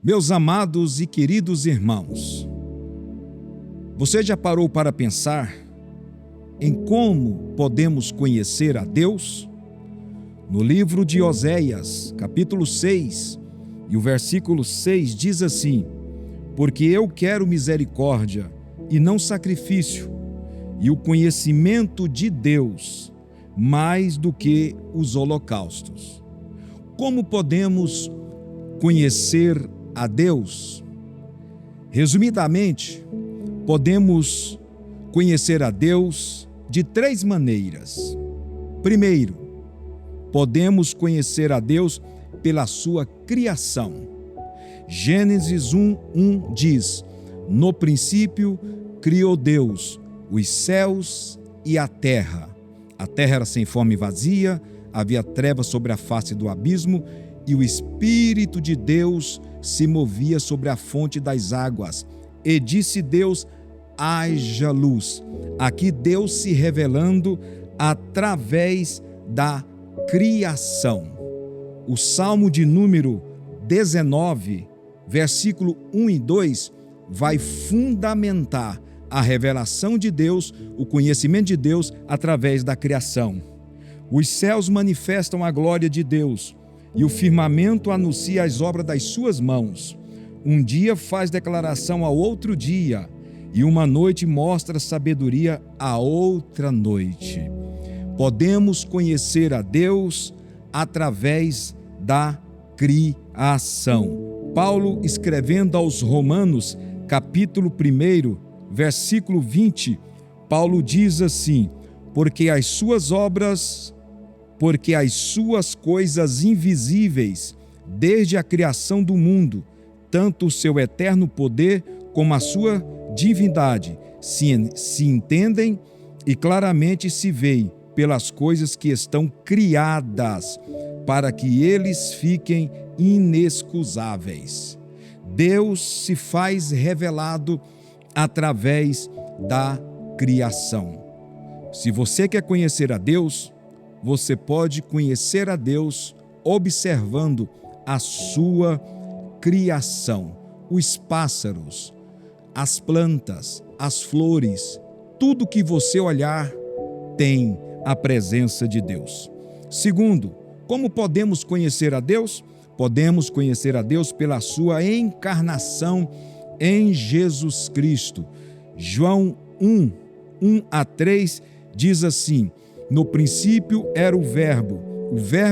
Meus amados e queridos irmãos, você já parou para pensar em como podemos conhecer a Deus? No livro de Oséias, capítulo 6, e o versículo 6 diz assim: porque eu quero misericórdia e não sacrifício, e o conhecimento de Deus mais do que os holocaustos. Como podemos conhecer a Deus? Resumidamente, podemos conhecer a Deus de três maneiras. Primeiro, podemos conhecer a Deus pela sua criação. Gênesis 1:1 diz: no princípio criou Deus os céus e a terra. A terra era sem forma e vazia, havia trevas sobre a face do abismo, e o Espírito de Deus se movia sobre a fonte das águas. E disse Deus: haja luz. Aqui Deus se revelando através da criação. O Salmo de número 19, versículo 1 e 2, vai fundamentar a revelação de Deus, o conhecimento de Deus através da criação. Os céus manifestam a glória de Deus, e o firmamento anuncia as obras das suas mãos. Um dia faz declaração ao outro dia, e uma noite mostra sabedoria à outra noite. Podemos conhecer a Deus através da criação. Paulo, escrevendo aos Romanos, capítulo 1, versículo 20, Paulo diz assim: porque as suas coisas invisíveis, desde a criação do mundo, tanto o seu eterno poder como a sua divindade, se entendem e claramente se veem pelas coisas que estão criadas, para que eles fiquem inexcusáveis. Deus se faz revelado através da criação. Se você quer conhecer a Deus, você pode conhecer a Deus observando a sua criação. Os pássaros, as plantas, as flores, tudo que você olhar tem a presença de Deus. Segundo, como podemos conhecer a Deus? Podemos conhecer a Deus pela sua encarnação em Jesus Cristo. João 1:1-3 diz assim: no princípio era o Verbo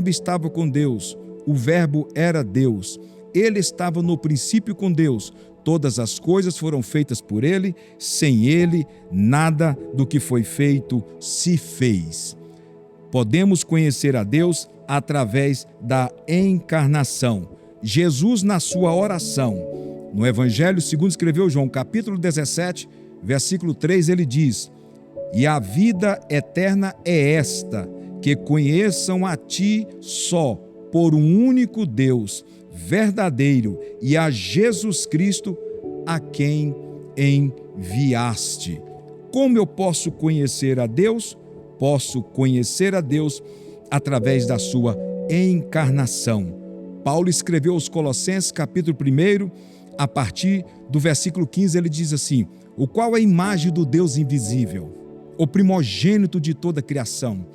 estava com Deus, o Verbo era Deus. Ele estava no princípio com Deus. Todas as coisas foram feitas por ele, sem ele, nada do que foi feito se fez. Podemos conhecer a Deus através da encarnação. Jesus, na sua oração, no Evangelho segundo escreveu João, capítulo 17, versículo 3, ele diz: e a vida eterna é esta, que conheçam a ti só, por um único Deus verdadeiro, e a Jesus Cristo, a quem enviaste. Como eu posso conhecer a Deus? Posso conhecer a Deus através da sua encarnação. Paulo escreveu aos Colossenses, capítulo 1, a partir do versículo 15, ele diz assim: o qual é a imagem do Deus invisível, o primogênito de toda a criação,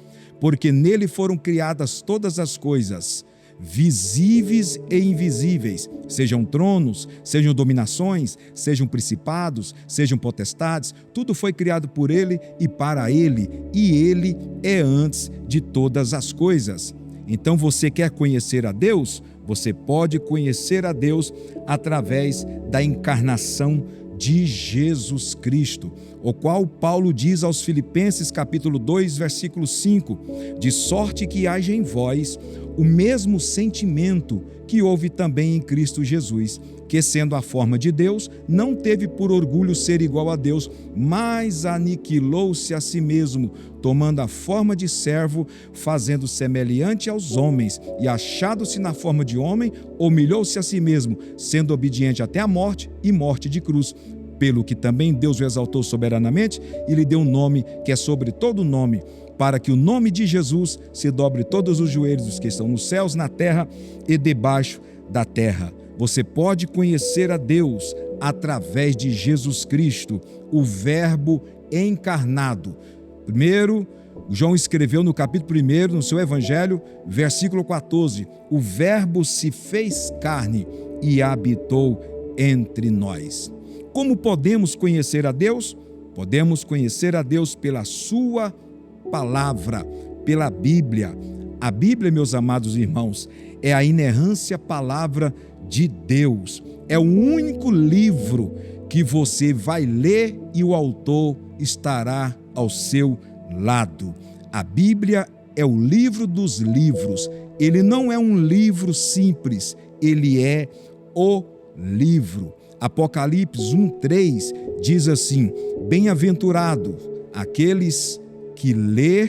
porque nele foram criadas todas as coisas, visíveis e invisíveis, sejam tronos, sejam dominações, sejam principados, sejam potestades, tudo foi criado por ele e para ele, e ele é antes de todas as coisas. Então, você quer conhecer a Deus? Você pode conhecer a Deus através da encarnação de Jesus Cristo, o qual Paulo diz aos Filipenses, capítulo 2, versículo 5, de sorte que haja em vós o mesmo sentimento que houve também em Cristo Jesus, que, sendo a forma de Deus, não teve por orgulho ser igual a Deus, mas aniquilou-se a si mesmo, tomando a forma de servo, fazendo semelhante aos homens, e achado-se na forma de homem, humilhou-se a si mesmo, sendo obediente até a morte e morte de cruz. Pelo que também Deus o exaltou soberanamente e lhe deu um nome que é sobre todo nome, para que o nome de Jesus se dobre todos os joelhos dos que estão nos céus, na terra e debaixo da terra. Você pode conhecer a Deus através de Jesus Cristo, o Verbo encarnado. Primeiro, João escreveu no capítulo 1, no seu Evangelho, versículo 14, o Verbo se fez carne e habitou entre nós. Como podemos conhecer a Deus? Podemos conhecer a Deus pela sua palavra, pela Bíblia. A Bíblia, meus amados irmãos, é a inerrância palavra de Deus. É o único livro que você vai ler e o autor estará ao seu lado. A Bíblia é o livro dos livros. Ele não é um livro simples, ele é o livro. Apocalipse 1:3 diz assim: bem-aventurado aqueles que lê,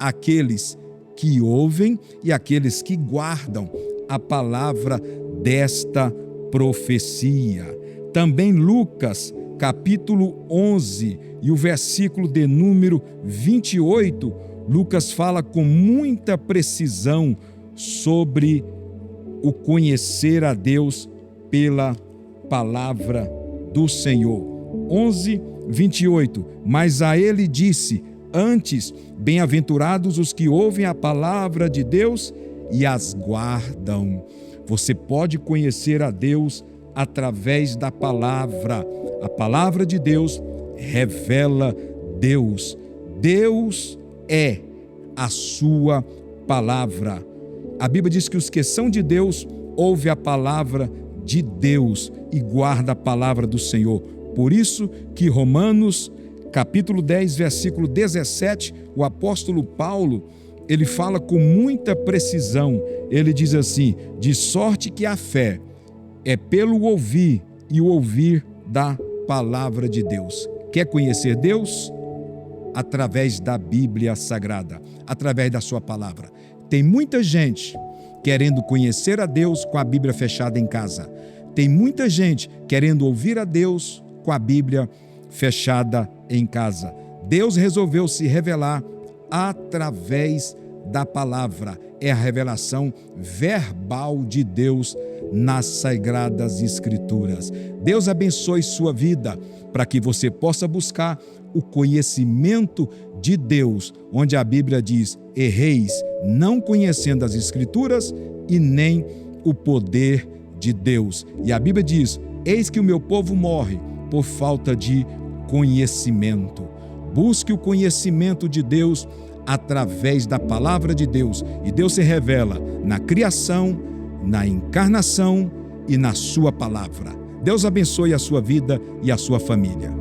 aqueles que ouvem e aqueles que guardam a palavra desta profecia. Também Lucas, capítulo 11 e o versículo de número 28, Lucas fala com muita precisão sobre o conhecer a Deus pela palavra do Senhor. 11:28, mas a ele disse: antes, bem-aventurados os que ouvem a palavra de Deus e as guardam. Você pode conhecer a Deus através da palavra. A palavra de Deus revela Deus. Deus é a sua palavra. A Bíblia diz que os que são de Deus ouvem a palavra de Deus e guardam a palavra do Senhor. Por isso que Romanos, capítulo 10, versículo 17, o apóstolo Paulo, ele fala com muita precisão. Ele diz assim: de sorte que a fé é pelo ouvir e o ouvir da palavra de Deus. Quer conhecer Deus? Através da Bíblia Sagrada, através da sua palavra. Tem muita gente querendo conhecer a Deus com a Bíblia fechada em casa. Tem muita gente querendo ouvir a Deus com a Bíblia fechada em casa. Deus resolveu se revelar através da palavra. É a revelação verbal de Deus nas Sagradas Escrituras. Deus abençoe sua vida para que você possa buscar o conhecimento de Deus, onde a Bíblia diz: erreis não conhecendo as Escrituras e nem o poder de Deus. E a Bíblia diz: eis que o meu povo morre por falta de conhecimento. Busque o conhecimento de Deus através da palavra de Deus, e Deus se revela na criação, na encarnação e na sua palavra. Deus abençoe a sua vida e a sua família.